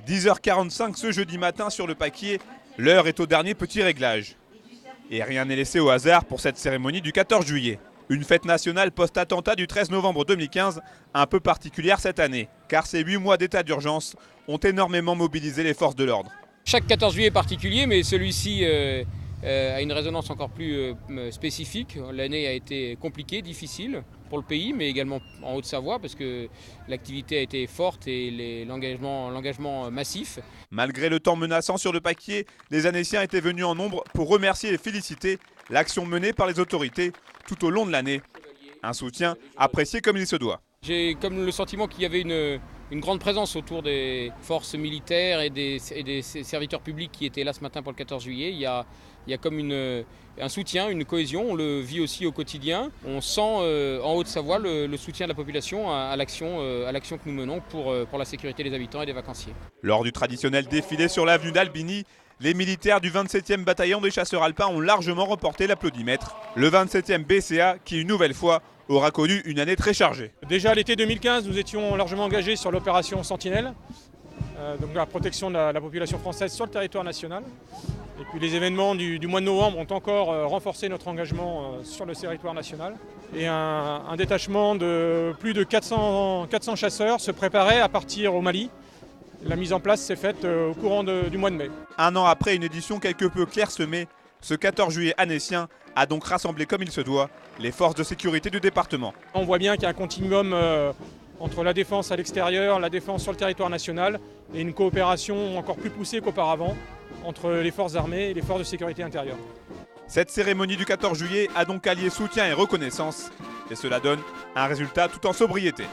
10h45 ce jeudi matin sur le Paquier, l'heure est au dernier petit réglage. Et rien n'est laissé au hasard pour cette cérémonie du 14 juillet. Une fête nationale post-attentat du 13 novembre 2015, un peu particulière cette année, car ces 8 mois d'état d'urgence ont énormément mobilisé les forces de l'ordre. Chaque 14 juillet est particulier, mais celui-ci a une résonance encore plus spécifique. L'année a été compliquée, difficile pour le pays, mais également en Haute-Savoie, parce que l'activité a été forte et l'engagement massif. Malgré le temps menaçant sur le Paquier, les Annéciens étaient venus en nombre pour remercier et féliciter l'action menée par les autorités tout au long de l'année. Un soutien apprécié comme il se doit. J'ai comme le sentiment qu'il y avait une grande présence autour des forces militaires et des serviteurs publics qui étaient là ce matin pour le 14 juillet. Il y a comme un soutien, une cohésion, on le vit aussi au quotidien. On sent en Haute-Savoie le soutien de la population à l'action que nous menons pour la sécurité des habitants et des vacanciers. Lors du traditionnel défilé sur l'avenue d'Albini, les militaires du 27e bataillon des chasseurs alpins ont largement remporté l'applaudimètre. Le 27e BCA qui, une nouvelle fois, aura connu une année très chargée. Déjà à l'été 2015, nous étions largement engagés sur l'opération Sentinelle, donc la protection de la population française sur le territoire national. Et puis les événements du mois de novembre ont encore renforcé notre engagement sur le territoire national. Et un détachement de plus de 400 chasseurs se préparait à partir au Mali. La mise en place s'est faite au courant du mois de mai. Un an après une édition quelque peu clairsemée, ce 14 juillet annécien a donc rassemblé comme il se doit les forces de sécurité du département. On voit bien qu'il y a un continuum entre la défense à l'extérieur, la défense sur le territoire national et une coopération encore plus poussée qu'auparavant entre les forces armées et les forces de sécurité intérieure. Cette cérémonie du 14 juillet a donc allié soutien et reconnaissance et cela donne un résultat tout en sobriété.